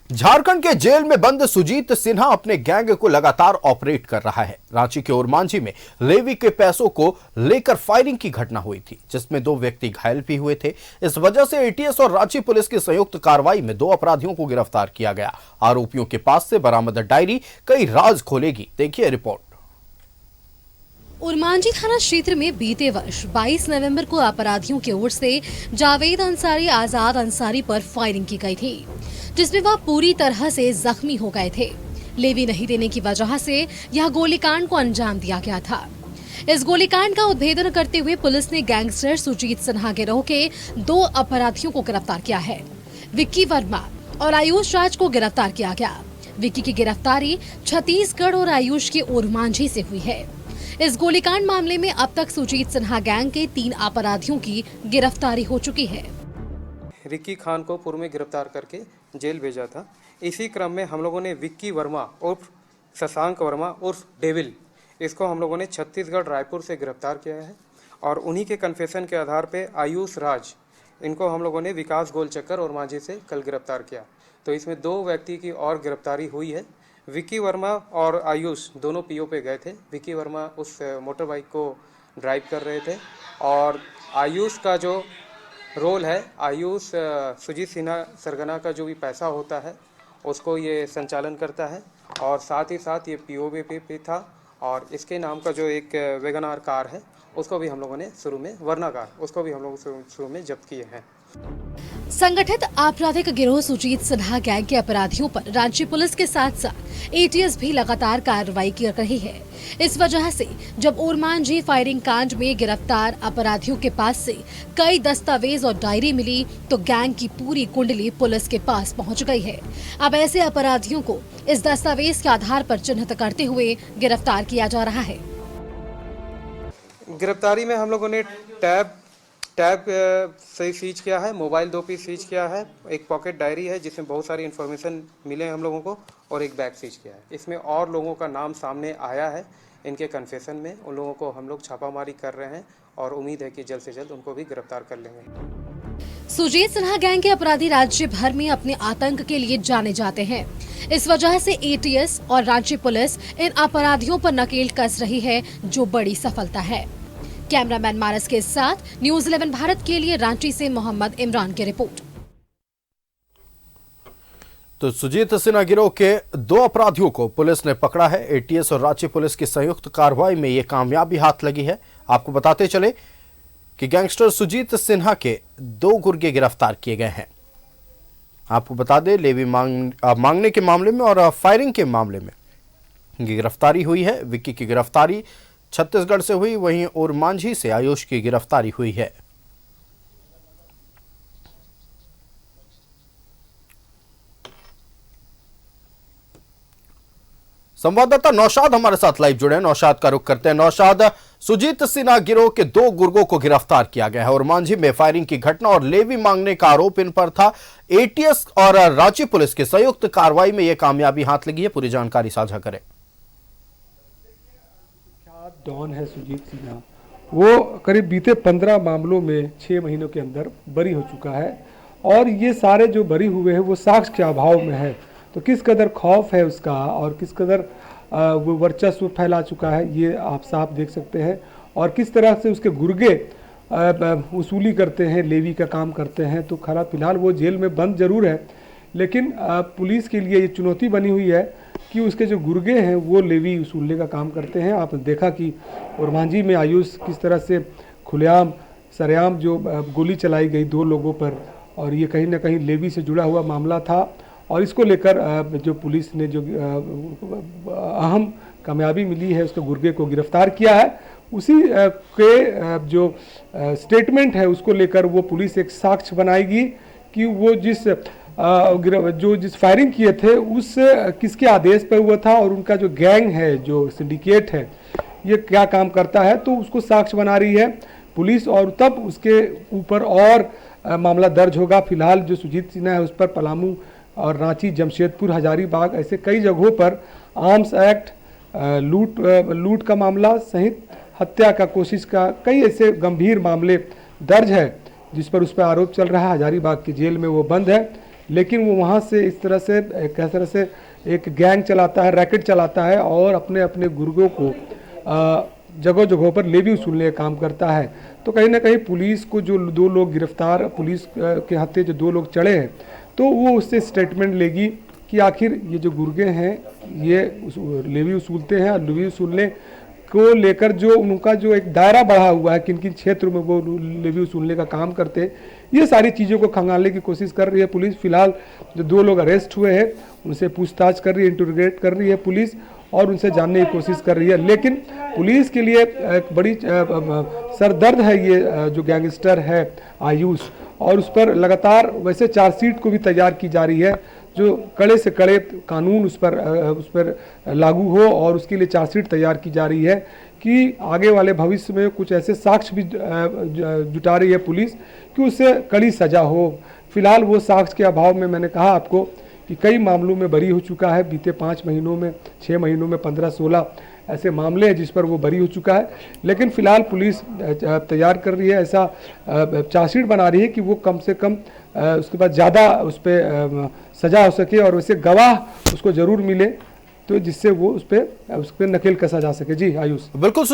झारखंड के जेल में बंद सुजीत सिन्हा अपने गैंग को लगातार ऑपरेट कर रहा है। रांची के ओरमांझी में लेवी के पैसों को लेकर फायरिंग की घटना हुई थी, जिसमें 2 व्यक्ति घायल भी हुए थे। इस वजह से एटीएस और रांची पुलिस की संयुक्त कार्रवाई में 2 अपराधियों को गिरफ्तार किया गया। आरोपियों के पास से बरामद डायरी कई राज खोलेगी। देखिए रिपोर्ट। ओरमांझी थाना क्षेत्र में बीते वर्ष 22 नवंबर को अपराधियों की ओर से जावेद अंसारी, आजाद अंसारी पर फायरिंग की गई थी, जिसमें वह पूरी तरह से जख्मी हो गए थे। लेवी नहीं देने की वजह से यह गोलीकांड को अंजाम दिया गया था। इस गोलीकांड का उद्भेदन करते हुए पुलिस ने गैंगस्टर सुजीत सिन्हा गिरोह के 2 अपराधियों को गिरफ्तार किया है। विक्की वर्मा और आयुष राज को गिरफ्तार किया गया। विक्की की गिरफ्तारी छत्तीसगढ़ और आयुष के ओरमांझी से हुई है। इस गोलीकांड मामले में अब तक सुजीत सिन्हा गैंग के 3 अपराधियों की गिरफ्तारी हो चुकी है। रिक्की खान को पूर्व में गिरफ्तार करके जेल भेजा था। इसी क्रम में हम लोगों ने विक्की वर्मा उर्फ शशांक वर्मा उर्फ डेविल, इसको हम लोगों ने छत्तीसगढ़ रायपुर से गिरफ्तार किया है। और उन्हीं के कन्फेशन के आधार पे आयुष राज, इनको हम लोगों ने विकास गोलचक्कर और मांझी से कल गिरफ्तार किया। तो इसमें 2 व्यक्ति की और गिरफ्तारी हुई है। विक्की वर्मा और आयुष दोनों पीओ पे गए थे। विक्की वर्मा उस मोटर बाइक को ड्राइव कर रहे थे और आयुष का जो रोल है, आयुष सुजीत सिन्हा सरगना का जो भी पैसा होता है उसको ये संचालन करता है और साथ ही साथ ये पीओबी पे था। और इसके नाम का जो एक वैगनार कार है उसको भी हम लोगों ने शुरू में, वर्ना कार, उसको भी हम लोग शुरू में जब्त किए हैं। संगठित आपराधिक गिरोह सुजीत सिन्हा गैंग के अपराधियों पर रांची पुलिस के साथ साथ एटीएस भी लगातार कार्रवाई कर रही है। इस वजह से जब ओरमांझी फायरिंग कांड में गिरफ्तार अपराधियों के पास से कई दस्तावेज और डायरी मिली, तो गैंग की पूरी कुंडली पुलिस के पास पहुंच गई है। अब ऐसे अपराधियों को इस दस्तावेज के आधार पर चिन्हित करते हुए गिरफ्तार किया जा रहा है। गिरफ्तारी में हम लोगों ने टैब से सीज किया है, मोबाइल 2 पीस सीज किया है, एक पॉकेट डायरी है जिसमें बहुत सारी इन्फॉर्मेशन मिले हम लोगों को, और एक बैग सीज किया है। इसमें और लोगों का नाम सामने आया है इनके कन्फेशन में। उन लोगों को हम लोग छापामारी कर रहे हैं और उम्मीद है कि जल्द से जल्द उनको भी गिरफ्तार कर लेंगे। सुजीत सिन्हा गैंग के अपराधी राज्य भर में अपने आतंक के लिए जाने जाते हैं। इस वजह से एटीएस और रांची पुलिस इन अपराधियों पर नकेल कस रही है, जो बड़ी सफलता है। कैमरामैन मानस के साथ न्यूज़ 11 भारत के लिए रांची से मोहम्मद इमरान की रिपोर्ट। तो सुजीत सिन्हा गिरोह के 2 अपराधियों को पुलिस ने पकड़ा है। एटीएस और रांची पुलिस की संयुक्त कार्रवाई में यह कामयाबी हाथ लगी है। आपको बताते चले कि गैंगस्टर सुजीत सिन्हा के 2 गुर्गे गिरफ्तार किए गए हैं। आपको बता दें, लेवी मांगने के मामले में और फायरिंग के मामले में गिरफ्तारी हुई है। विक्की की गिरफ्तारी छत्तीसगढ़ से हुई, वहीं ओरमांझी से आयुष की गिरफ्तारी हुई है। संवाददाता नौशाद हमारे साथ लाइव जुड़े हैं। नौशाद का रुख करते हैं। नौशाद, सुजीत सिन्हा गिरोह के 2 गुर्गों को गिरफ्तार किया गया है। ओरमांझी में फायरिंग की घटना और लेवी मांगने का आरोप इन पर था। एटीएस और रांची पुलिस की संयुक्त कार्रवाई में यह कामयाबी हाथ लगी है। पूरी जानकारी साझा करें। डॉन है सुजीत सिन्हा, वो करीब बीते 15 मामलों में 6 महीनों के अंदर बरी हो चुका है। और ये सारे जो बरी हुए हैं वो साक्ष्य के अभाव में है। तो किस कदर खौफ है उसका और किस कदर वो वर्चस्व फैला चुका है, ये आप साफ देख सकते हैं। और किस तरह से उसके गुर्गे वसूली करते हैं, लेवी का काम करते हैं। तो खरा फिलहाल वो जेल में बंद जरूर है, लेकिन पुलिस के लिए ये चुनौती बनी हुई है कि उसके जो गुर्गे हैं वो लेवी वसूलने का काम करते हैं। आपने देखा कि ओरमांझी में आयुष किस तरह से खुलेआम सरेआम जो गोली चलाई गई 2 लोगों पर, और ये कहीं ना कहीं लेवी से जुड़ा हुआ मामला था। और इसको लेकर जो पुलिस ने जो अहम कामयाबी मिली है, उसके गुर्गे को गिरफ्तार किया है। उसी के जो स्टेटमेंट है उसको लेकर वो पुलिस एक साक्ष्य बनाएगी कि वो जिस फायरिंग किए थे उस किसके आदेश पर हुआ था और उनका जो गैंग है, जो सिंडिकेट है, ये क्या काम करता है। तो उसको साक्ष्य बना रही है पुलिस और तब उसके ऊपर और मामला दर्ज होगा। फिलहाल जो सुजीत सिन्हा है उस पर पलामू और रांची, जमशेदपुर, हजारीबाग ऐसे कई जगहों पर आर्म्स एक्ट, लूट का मामला सहित हत्या का कोशिश का कई ऐसे गंभीर मामले दर्ज है जिस पर उस पर आरोप चल रहा है। हजारीबाग की जेल में वो बंद है। लेकिन वो वहाँ से इस तरह से एक गैंग चलाता है, रैकेट चलाता है और अपने अपने गुर्गों को जगह जगहों पर लेवी वसूलने का काम करता है। तो कहीं ना कहीं पुलिस को जो 2 लोग गिरफ्तार, पुलिस के हत्थे जो 2 लोग चढ़े हैं, तो वो उससे स्टेटमेंट लेगी कि आखिर ये जो गुर्गे हैं ये लेवी वसूलते हैं, और लेवी वसूलने को लेकर जो उनका जो एक दायरा बढ़ा हुआ है, किन किन क्षेत्रों में वो लेवी वसूलने का काम करते हैं, ये सारी चीज़ों को खंगालने की कोशिश कर रही है पुलिस। फिलहाल जो 2 लोग अरेस्ट हुए हैं उनसे पूछताछ कर रही है, इंटरोगेट कर रही है पुलिस, और उनसे जानने की कोशिश कर रही है। लेकिन पुलिस के लिए एक बड़ी सरदर्द है ये जो गैंगस्टर है आयुष, और उस पर लगातार वैसे चार्जशीट को भी तैयार की जा रही है, जो कड़े से कड़े कानून उस पर लागू हो, और उसके लिए चार्जशीट तैयार की जा रही है कि आगे वाले भविष्य में कुछ ऐसे साक्ष्य भी जुटा रही है पुलिस कि उससे कड़ी सजा हो। फिलहाल वो साक्ष्य के अभाव में मैंने कहा आपको कि कई मामलों में बरी हो चुका है, बीते 5 महीनों में, 6 महीनों में 15-16 ऐसे मामले हैं जिस पर वो बरी हो चुका है। लेकिन फिलहाल पुलिस तैयार कर रही है, ऐसा चार्जशीट बना रही है कि वो कम से कम उसके बाद ज़्यादा उस पर सजा हो सके, और वैसे गवाह उसको ज़रूर मिले, तो जिससे वो उस पर नकेल कसा जा सके। जी आयुष। बिल्कुल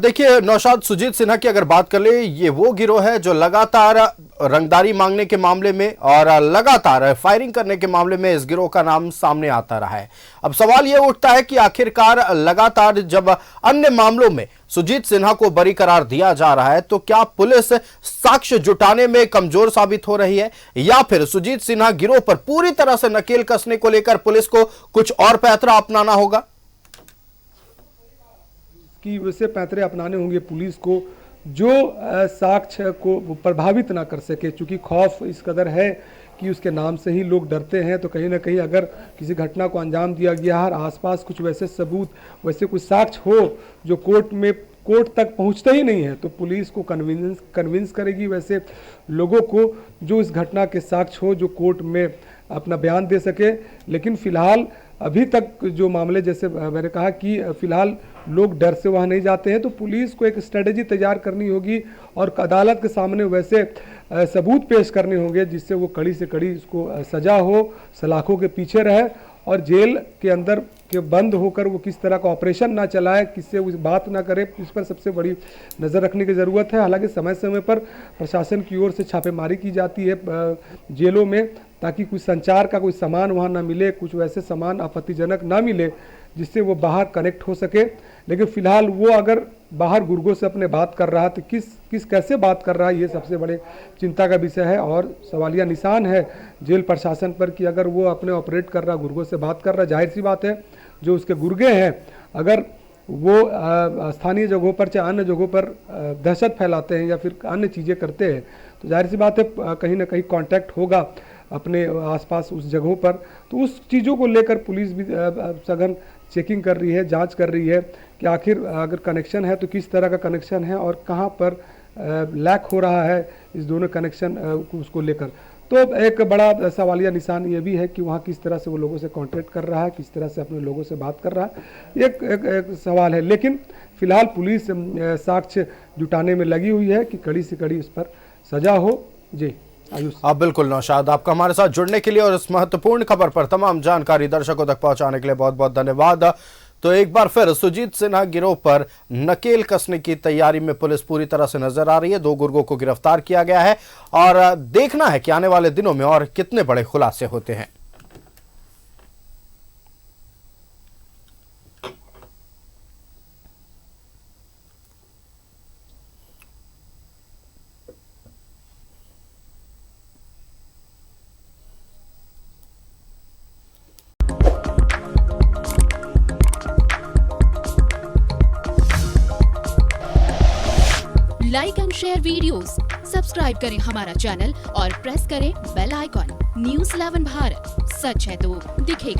देखिए नौशाद, सुजीत सिन्हा की अगर बात कर ले, ये वो गिरोह है जो लगातार रंगदारी मांगने के मामले में और लगातार फायरिंग करने के मामले में इस गिरोह का नाम सामने आता रहा है। अब सवाल ये उठता है कि आखिरकार लगातार जब अन्य मामलों में सुजीत सिन्हा को बरी करार दिया जा रहा है, तो क्या पुलिस साक्ष्य जुटाने में कमजोर साबित हो रही है, या फिर सुजीत सिन्हा गिरोह पर पूरी तरह से नकेल कसने को लेकर पुलिस को कुछ और पैंतरा अपनाना होगा? कि वैसे पैंतरे अपनाने होंगे पुलिस को जो साक्ष्य को प्रभावित ना कर सके, चूंकि खौफ इस कदर है कि उसके नाम से ही लोग डरते हैं। तो कहीं ना कहीं अगर किसी घटना को अंजाम दिया गया है, आसपास कुछ वैसे सबूत, वैसे कुछ साक्ष्य हो जो कोर्ट तक पहुंचते ही नहीं है, तो पुलिस को कन्विंस करेगी वैसे लोगों को जो इस घटना के साक्ष्य हो, जो कोर्ट में अपना बयान दे सके। लेकिन फिलहाल अभी तक जो मामले, जैसे मैंने कहा कि फिलहाल लोग डर से वहाँ नहीं जाते हैं, तो पुलिस को एक स्ट्रेटेजी तैयार करनी होगी और अदालत के सामने वैसे सबूत पेश करने होंगे जिससे वो कड़ी से कड़ी इसको सजा हो, सलाखों के पीछे रहे, और जेल के अंदर के बंद होकर वो किस तरह का ऑपरेशन ना चलाए, किससे उस बात ना करे, इस पर सबसे बड़ी नज़र रखने की ज़रूरत है। हालांकि समय समय पर प्रशासन की ओर से छापेमारी की जाती है जेलों में, ताकि कुछ संचार का कोई सामान वहाँ ना मिले, कुछ वैसे सामान आपत्तिजनक ना मिले जिससे वो बाहर कनेक्ट हो सके। लेकिन फिलहाल वो अगर बाहर गुर्गों से अपने बात कर रहा है तो किस कैसे बात कर रहा है, ये सबसे बड़े चिंता का विषय है। और सवालिया निशान है जेल प्रशासन पर कि अगर वो अपने ऑपरेट कर रहा, गुर्गों से बात कर रहा, जाहिर सी बात है जो उसके गुर्गे हैं अगर वो स्थानीय जगहों पर चाहे अन्य जगहों पर दहशत फैलाते हैं या फिर अन्य चीज़ें करते हैं, तो जाहिर सी बात है कहीं ना कहीं कांटेक्ट होगा अपने आसपास उस जगहों पर। तो उस चीज़ों को लेकर पुलिस भी सघन चेकिंग कर रही है, जांच कर रही है कि आखिर अगर कनेक्शन है तो किस तरह का कनेक्शन है और कहां पर लैक हो रहा है इस दोनों कनेक्शन उसको लेकर। तो एक बड़ा सवालिया निशान ये भी है कि वहाँ किस तरह से वो लोगों से कांटेक्ट कर रहा है, किस तरह से अपने लोगों से बात कर रहा है, एक सवाल है। लेकिन फिलहाल पुलिस साक्ष्य जुटाने में लगी हुई है कि कड़ी से कड़ी उस पर सजा हो। जी आयुष। आप बिल्कुल नौशाद, आपका हमारे साथ जुड़ने के लिए और इस महत्वपूर्ण खबर पर तमाम जानकारी दर्शकों तक पहुंचाने के लिए बहुत बहुत धन्यवाद। तो एक बार फिर सुजीत सिन्हा गिरोह पर नकेल कसने की तैयारी में पुलिस पूरी तरह से नजर आ रही है। 2 गुर्गों को गिरफ्तार किया गया है और देखना है कि आने वाले दिनों में और कितने बड़े खुलासे होते हैं। Like and share videos, subscribe करें हमारा चैनल और प्रेस करें बेल आइकॉन। न्यूज़ 11 भारत, सच है तो दिखेगा।